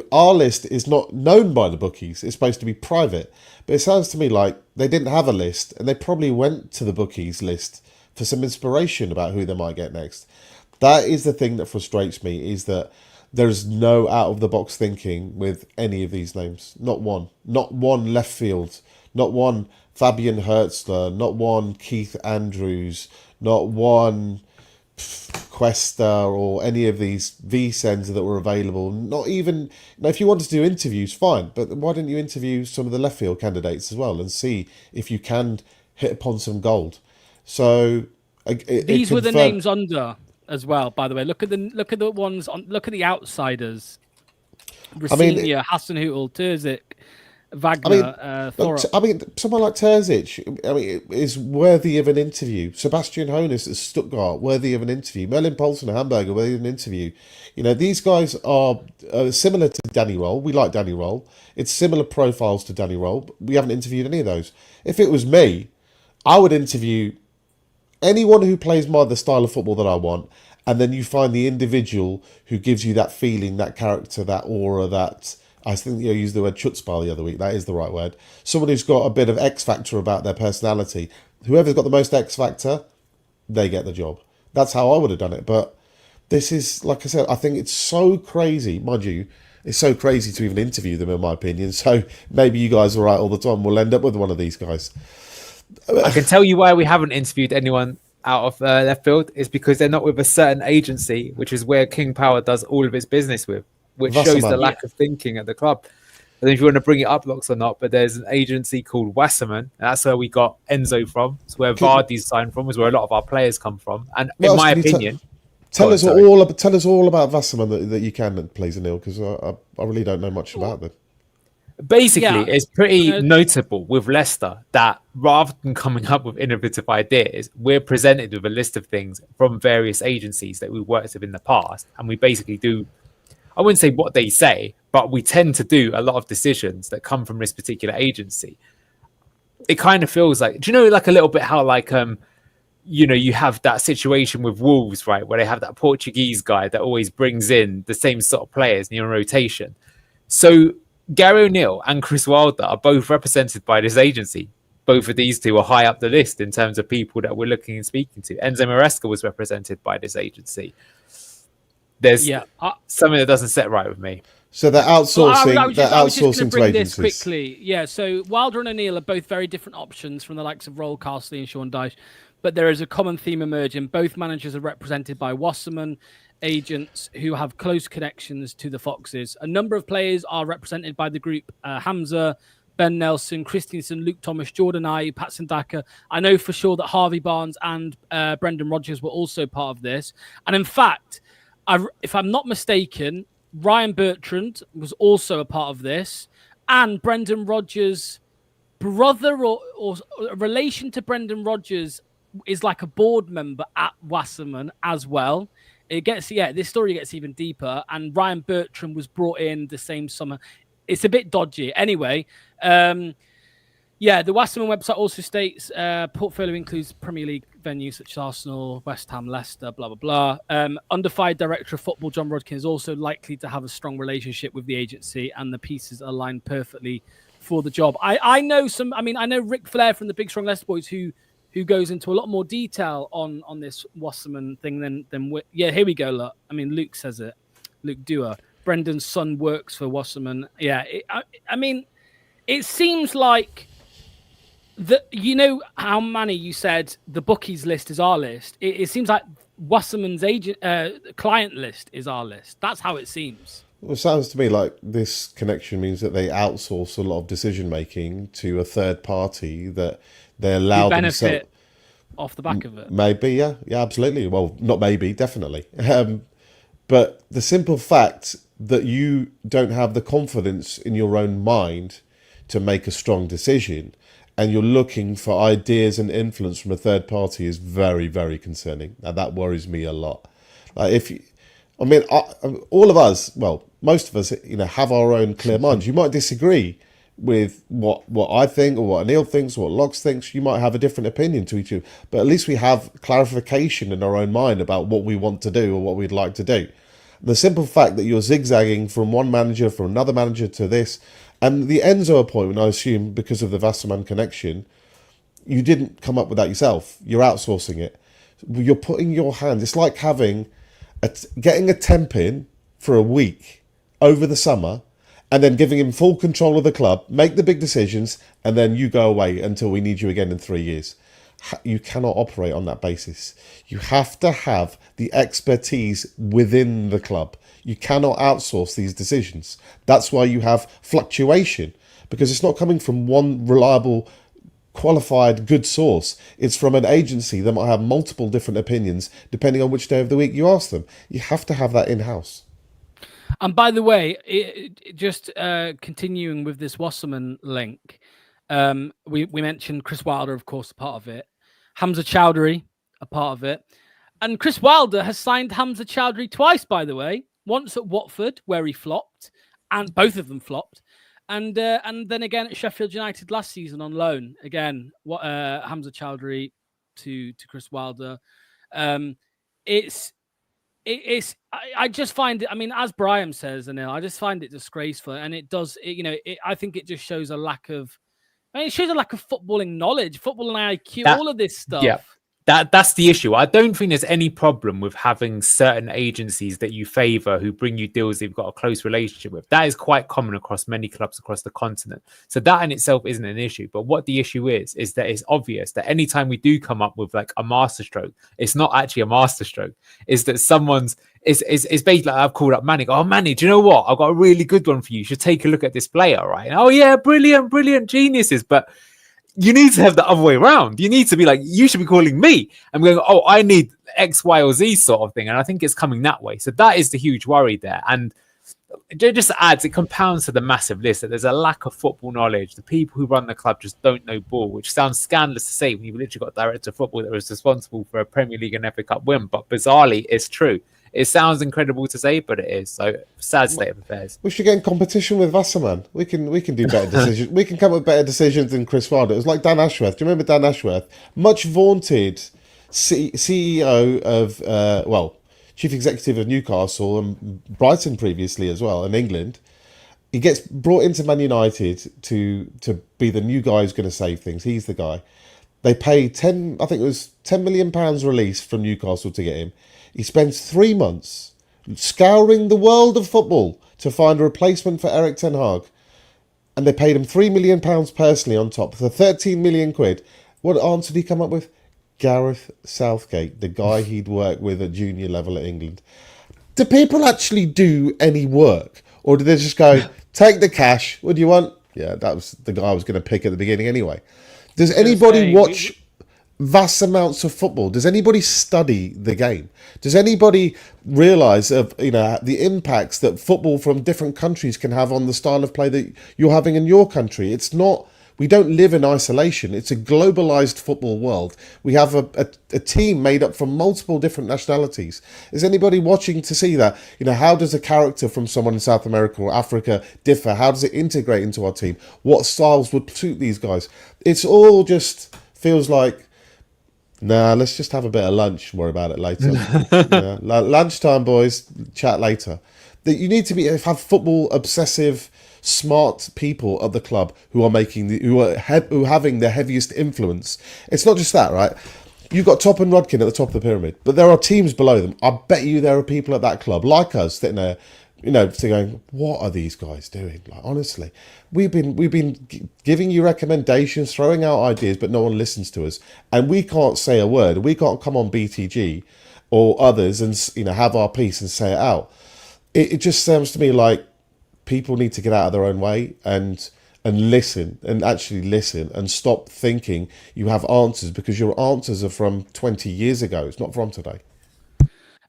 Speaker 4: Our list is not known by the bookies. It's supposed to be private. But it sounds to me like they didn't have a list and they probably went to the bookies list for some inspiration about who they might get next. That is the thing that frustrates me, is that There's no out of the box thinking with any of these names. Not one. Not one left field. Not one Fabian Hertzler. Not one Keith Andrews. Not one Cuesta or any of these V-Sends that were available. Not even... Now, if you want to do interviews, fine. But why didn't you interview some of the left field candidates as well and see if you can hit upon some gold? So...
Speaker 3: These were the names under as well, by the way. Look at the ones on. Look at the outsiders. Rosinia, Hasenhüttl, Terzic, Wagner, Thorup.
Speaker 4: Someone like Terzic, is worthy of an interview. Sebastian Hoeneß at Stuttgart, worthy of an interview. Merlin Paulsen at Hamburger, worthy of an interview. These guys are similar to Danny Roll. We like Danny Roll. It's similar profiles to Danny Roll. But we haven't interviewed any of those. If it was me, I would interview anyone who plays the style of football that I want, and then you find the individual who gives you that feeling, that character, that aura, that... I think you used the word chutzpah the other week. That is the right word. Someone who's got a bit of X factor about their personality. Whoever's got the most X factor, they get the job. That's how I would have done it. But this is, like I said, I think it's so crazy. Mind you, it's so crazy to even interview them, in my opinion. So maybe you guys are right all the time. We'll end up with one of these guys.
Speaker 6: I can tell you why we haven't interviewed anyone out of left field. It's because they're not with a certain agency, which is where King Power does all of its business with, which shows the lack of thinking at the club. I don't know if you want to bring it up, Locks, or not, but there's an agency called Wasserman, and that's where we got Enzo from. It's where Vardy's signed from, is where a lot of our players come from. And in my opinion...
Speaker 4: Tell us all about Wasserman that you can, please, Anil, because I really don't know much about them.
Speaker 6: Basically, it's pretty notable with Leicester that rather than coming up with innovative ideas, we're presented with a list of things from various agencies that we've worked with in the past. And we basically do, I wouldn't say what they say, but we tend to do a lot of decisions that come from this particular agency. It kind of feels like, do you know, like a little bit how like, you have that situation with Wolves, right? Where they have that Portuguese guy that always brings in the same sort of players in your rotation. So Gary O'Neill and Chris Wilder are both represented by this agency. Both of these two are high up the list in terms of people that we're looking and speaking to. Enzo Maresca was represented by this agency. There's something that doesn't sit right with me.
Speaker 4: So they're outsourcing.
Speaker 3: I was just going to bring
Speaker 4: agencies.
Speaker 3: this quickly. Yeah, so Wilder and O'Neill are both very different options from the likes of Roll Castley and Sean Dyche, but there is a common theme emerging. Both managers are represented by Wasserman agents who have close connections to the Foxes. A number of players are represented by the group: Hamza, Ben Nelson, Christensen, Luke Thomas, Jordan Ayew, Patson Daka. I know for sure that Harvey Barnes and Brendan Rodgers were also part of this. And in fact, if I'm not mistaken, Ryan Bertrand was also a part of this. And Brendan Rodgers' brother or a relation to Brendan Rodgers is like a board member at Wasserman as well. This story gets even deeper. And Ryan Bertrand was brought in the same summer. It's a bit dodgy. Anyway, the Wasserman website also states portfolio includes Premier League venues such as Arsenal, West Ham, Leicester, blah, blah, blah. Under fire director of football, John Rodkin, is also likely to have a strong relationship with the agency, and the pieces align perfectly for the job. I know Rick Flair from the Big Strong Leicester Boys who goes into a lot more detail on this Wasserman thing than here we go. Look, Luke says it. Luke Dewar. Brendan's son works for Wasserman. Yeah, it seems like how Manny, you said the bookies list is our list. It seems like Wasserman's client list is our list. That's how it seems.
Speaker 4: Well, it sounds to me like this connection means that they outsource a lot of decision making to a third party that they allow
Speaker 3: benefit off the back of it.
Speaker 4: Maybe, yeah, absolutely. Well, not maybe, definitely. But the simple fact that you don't have the confidence in your own mind to make a strong decision, and you're looking for ideas and influence from a third party, is very, very concerning. Now that worries me a lot. All of us, well, most of us, have our own clear minds. You might disagree with what I think or what Anil thinks or what Logs thinks. You might have a different opinion to each other, but at least we have clarification in our own mind about what we want to do or what we'd like to do. The simple fact that you're zigzagging from one manager, from another manager to this, and the Enzo appointment, I assume, because of the Wasserman connection, you didn't come up with that yourself. You're outsourcing it. You're putting your hand. It's like getting a temp in for a week over the summer, and then giving him full control of the club, make the big decisions, and then you go away until we need you again in 3 years. You cannot operate on that basis. You have to have the expertise within the club. You cannot outsource these decisions. That's why you have fluctuation, because it's not coming from one reliable, qualified, good source. It's from an agency that might have multiple different opinions depending on which day of the week you ask them. You have to have that in-house.
Speaker 3: And by the way, just continuing with this Wasserman link, we mentioned Chris Wilder, of course, a part of it. Hamza Chowdhury, a part of it. And Chris Wilder has signed Hamza Chowdhury twice, by the way. Once at Watford, where he flopped, and both of them flopped. And then again at Sheffield United last season on loan. Again, Hamza Chowdhury to Chris Wilder. I just find it, I mean, as Brian says, Anil, I just find it disgraceful. And it does, I think it just shows a lack of, it shows a lack of footballing knowledge, footballing IQ, all of this stuff.
Speaker 6: Yeah. That's the issue. I don't think there's any problem with having certain agencies that you favor who bring you deals that you've got a close relationship with. That is quite common across many clubs across the continent. So that in itself isn't an issue. But what the issue is that it's obvious that anytime we do come up with like a masterstroke, it's not actually a masterstroke. It's that someone's it's basically like I've called up Manny. Oh, Manny, do you know what? I've got a really good one for you. You should take a look at this player, right? And, oh yeah, brilliant geniuses. But you need to have the other way around. You need to be like, you should be calling me and going, oh, I need X, Y, or Z sort of thing. And I think it's coming that way. So that is the huge worry there. And it just adds, it compounds to the massive list that there's a lack of football knowledge. The people who run the club just don't know ball, which sounds scandalous to say when you've literally got a director of football that was responsible for a Premier League and FA Cup win. But bizarrely, it's true. It sounds incredible to say, but it is. So sad state of affairs.
Speaker 4: We should get in competition with Wasserman. We can do better decisions. We can come up with better decisions than Chris Wilder. It was like Dan Ashworth. Do you remember Dan Ashworth? Much vaunted CEO of, chief executive of Newcastle and Brighton previously as well, in England. He gets brought into Man United to be the new guy who's going to save things. He's the guy. They pay £10 million release from Newcastle to get him. He spends 3 months scouring the world of football to find a replacement for Eric Ten Hag. And they paid him £3 million personally on top. For 13 million quid. What answer did he come up with? Gareth Southgate, the guy he'd worked with at junior level at England. Do people actually do any work? Or do they just go, take the cash, what do you want? Yeah, that was the guy I was going to pick at the beginning anyway. Does anybody watch vast amounts of football? Does anybody study the game? Does anybody realise of the impacts that football from different countries can have on the style of play that you're having in your country? It's not. We don't live in isolation. It's a globalised football world. We have a team made up from multiple different nationalities. Is anybody watching to see that? How does a character from someone in South America or Africa differ? How does it integrate into our team? What styles would suit these guys? It's all just feels like, nah, let's just have a bit of lunch and worry about it later. Lunchtime, boys, chat later. You need to have football obsessive, smart people at the club who are having the heaviest influence. It's not just that, right? You've got Top and Rodkin at the top of the pyramid, but there are teams below them. I bet you there are people at that club like us sitting there, going, what are these guys doing? Like, honestly, we've been giving you recommendations, throwing out ideas, but no one listens to us, and we can't say a word. We can't come on BTG or others and have our piece and say it out. It just sounds to me like people need to get out of their own way and listen and stop thinking you have answers, because your answers are from 20 years ago. It's not from today.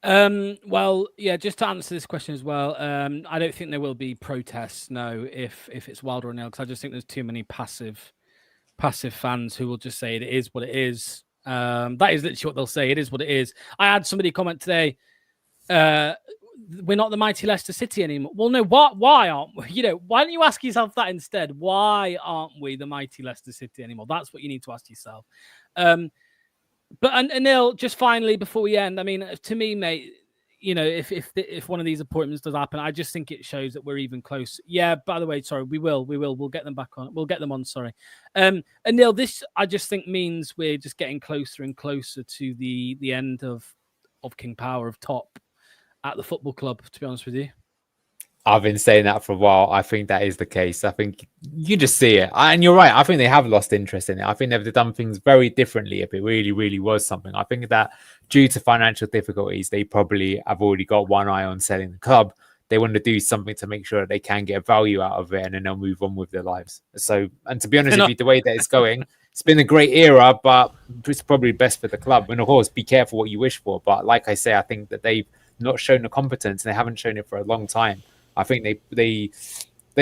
Speaker 3: Well, yeah, just to answer this question as well, I don't think there will be protests, no, if it's Wilder or Neil, because I just think there's too many passive fans who will just say it is what it is. That is literally what they'll say. It is what it is. I had somebody comment today, we're not the mighty Leicester City anymore. Well, no, why aren't we? Why don't you ask yourself that instead? Why aren't we the mighty Leicester City anymore? That's what you need to ask yourself. But Anil, just finally before we end, I mean, to me, mate, if one of these appointments does happen, I just think it shows that we're even close. Yeah. By the way, sorry, we'll get them back on. We'll get them on. Sorry, Anil, this I just think means we're just getting closer and closer to the end of King Power of top at the football club. To be honest with you.
Speaker 6: I've been saying that for a while. I think that is the case. I think you just see it. And you're right. I think they have lost interest in it. I think they've done things very differently if it really, really was something. I think that due to financial difficulties, they probably have already got one eye on selling the club. They want to do something to make sure that they can get value out of it and then they'll move on with their lives. So, and to be honest with you, the way that it's going, it's been a great era, but it's probably best for the club. And of course, be careful what you wish for. But like I say, I think that they've not shown the competence and they haven't shown it for a long time. I think they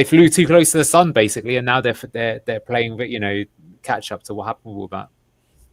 Speaker 6: flew too close to the sun basically, and now they're playing catch up to what happened with that.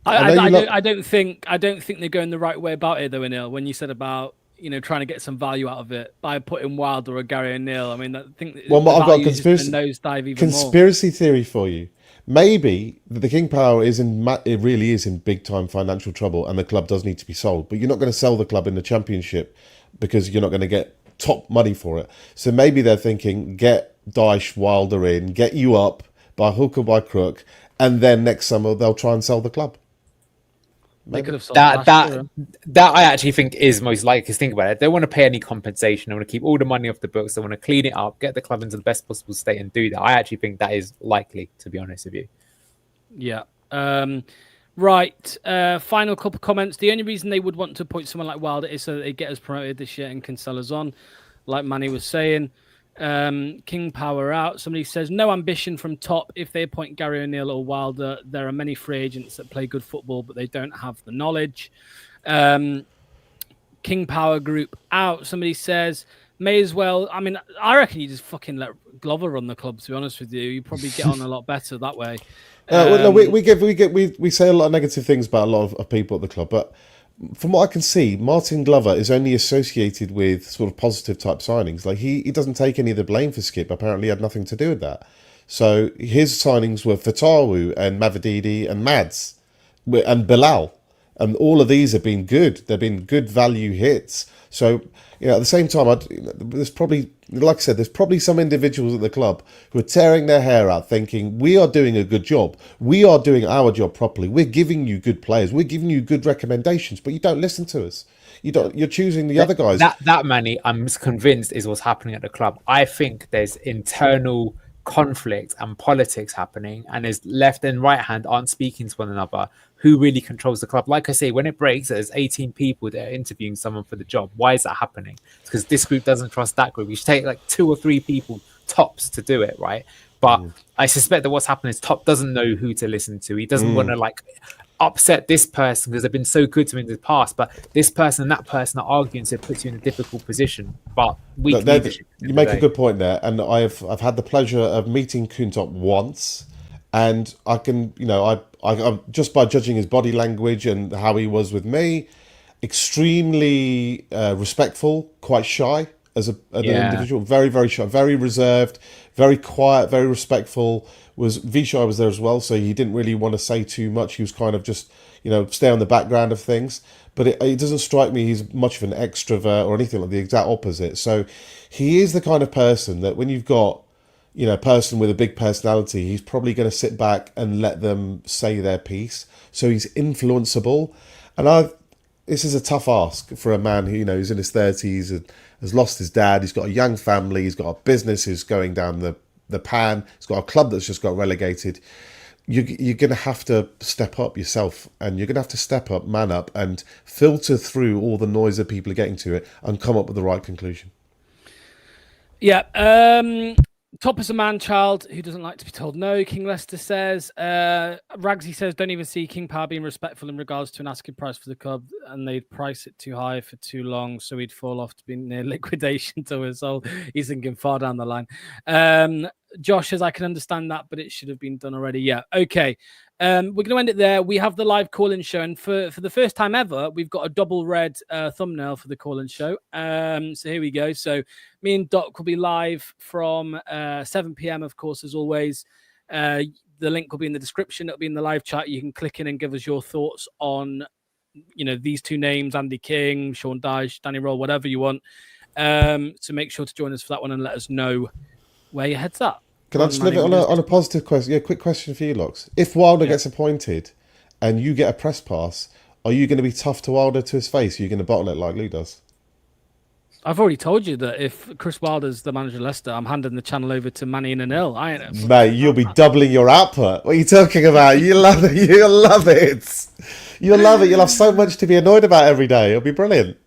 Speaker 3: I don't think they're going the right way about it though, Anil. When you said about trying to get some value out of it by putting Wilder or Gary O'Neill, I mean, I think
Speaker 4: I've got a conspiracy
Speaker 3: more.
Speaker 4: theory for you. Maybe the King Power it really is in big time financial trouble, and the club does need to be sold. But you're not going to sell the club in the Championship because you're not going to get top money for it. So maybe they're thinking, get Dyche, Wilder in, get you up by hook or by crook, and then next summer they'll try and sell the club.
Speaker 3: They could have sold
Speaker 6: that I actually think is most likely. Because think about it, they don't want to pay any compensation. They want to keep all the money off the books. They want to clean it up, get the club into the best possible state, and do that. I actually think that is likely, to be honest with you.
Speaker 3: Yeah. Right. Final couple comments. The only reason they would want to appoint someone like Wilder is so that they get us promoted this year and can sell us on, like Manny was saying. King Power out. Somebody says no ambition from top. If they appoint Gary O'Neill or Wilder, there are many free agents that play good football, but they don't have the knowledge. King Power group out. Somebody says may as well. I mean, I reckon you just fucking let Glover run the club. To be honest with you, you probably get on a lot better that way.
Speaker 4: We say a lot of negative things about a lot of people at the club, but from what I can see, Martin Glover is only associated with sort of positive type signings. Like he doesn't take any of the blame for Skip. Apparently, he had nothing to do with that. So his signings were Fatawu and Mavididi and Mads and Bilal, and all of these have been good. They've been good value hits. So at the same time, there's probably, like I said, there's probably some individuals at the club who are tearing their hair out thinking, we are doing a good job. We are doing our job properly. We're giving you good players. We're giving you good recommendations, but you don't listen to us. You're choosing the other guys.
Speaker 6: That Manny, I'm convinced is what's happening at the club. I think there's internal conflict and politics happening, and his left and right hand aren't speaking to one another. Who really controls the club? Like I say, when it breaks, there's 18 people that are interviewing someone for the job. Why is that happening? It's because this group doesn't trust that group. You should take like 2 or 3 people tops to do it, right? But I suspect that what's happening is Top doesn't know who to listen to. He doesn't want to upset this person because they've been so good to him in the past, but this person and that person are arguing, so it puts you in a difficult position. But you
Speaker 4: make a good point there, and I've had the pleasure of meeting Kuntop once, and I can I just by judging his body language and how he was with me, extremely respectful, quite shy as an individual, very, very shy, very reserved, very quiet, very respectful. Vishai was there as well, so he didn't really want to say too much. He was kind of just, stay on the background of things. But it doesn't strike me he's much of an extrovert or anything, like the exact opposite. So he is the kind of person that when you've got, a person with a big personality, he's probably going to sit back and let them say their piece. So he's influenceable. And this is a tough ask for a man who, who's in his 30s and has lost his dad. He's got a young family. He's got a business who's going down the pan. He's got a club that's just got relegated. You're going to have to step up yourself, and you're going to have to step up, man up, and filter through all the noise that people are getting to it and come up with the right conclusion.
Speaker 3: Yeah. Top is a man-child who doesn't like to be told no, King Leicester says. Ragsy says, don't even see King Power being respectful in regards to an asking price for the club, and they'd price it too high for too long, so he'd fall off to be near liquidation to his soul. He's thinking far down the line. Josh says, I can understand that, but it should have been done already. Yeah, okay. We're going to end it there. We have the live call-in show, and for the first time ever, we've got a double red thumbnail for the call-in show. So here we go. So me and Doc will be live from 7 p.m, of course, as always. The link will be in the description. It'll be in the live chat. You can click in and give us your thoughts on, these 2 names, Andy King, Sean Dyche, Danny Roll, whatever you want. So make sure to join us for that one and let us know where your head's at.
Speaker 4: Can I just leave it on a positive question? Yeah, quick question for you, Locks. If Wilder gets appointed and you get a press pass, are you going to be tough to Wilder to his face? Are you going to bottle it like Lou does?
Speaker 3: I've already told you that if Chris Wilder's the manager of Leicester, I'm handing the channel over to Manny and Anil. I ain't know.
Speaker 4: Mate, you'll be doubling your output. What are you talking about? You love it. You'll love it. You'll love it. You'll have so much to be annoyed about every day. It'll be brilliant.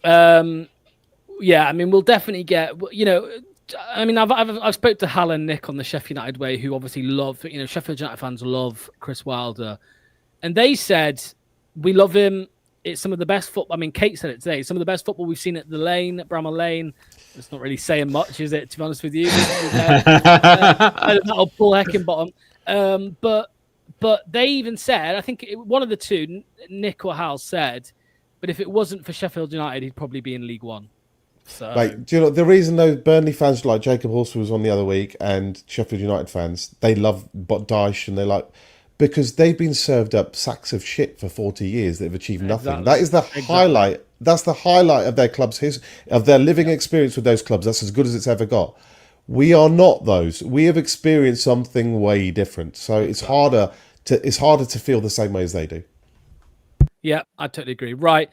Speaker 3: Yeah, I mean, we'll definitely get, you know, I mean, I've spoke to Hal and Nick on the Sheffield United way, who obviously love, you know, Sheffield United fans love Chris Wilder, and they said we love him. It's some of the best football. I mean, Kate said it today. Some of the best football we've seen at the Lane, at Bramall Lane. It's not really saying much, is it? To be honest with you, that'll pull Heckingbottom. But they even said, I think one of the two, Nick or Hal, said, but if it wasn't for Sheffield United, he'd probably be in League One. So,
Speaker 4: Mate, do you know the reason those Burnley fans like Jacob Horsford was on the other week and Sheffield United fans, they love Dyche and they like because they've been served up sacks of shit for 40 years that have achieved nothing. That is the highlight. That's the highlight of their club's of their living experience with those clubs. That's as good as it's ever got. We are not those. We have experienced something way different. So it's harder to feel the same way as they do.
Speaker 3: Yeah, I totally agree. Right.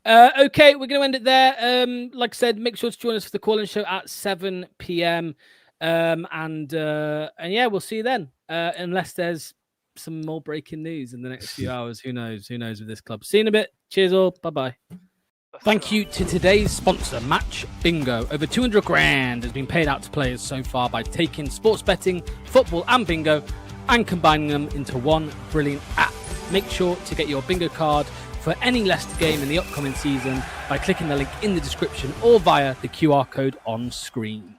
Speaker 3: Okay, we're going to end it there. Like I said, make sure to join us for the call-in show at 7 p.m. And yeah, we'll see you then. Unless there's some more breaking news in the next few hours. Who knows? Who knows with this club? See you in a bit. Cheers all. Bye-bye. Thank you to today's sponsor, Match Bingo. Over 200 grand has been paid out to players so far by taking sports betting, football and bingo and combining them into one brilliant app. Make sure to get your bingo card for any Leicester game in the upcoming season by clicking the link in the description or via the QR code on screen.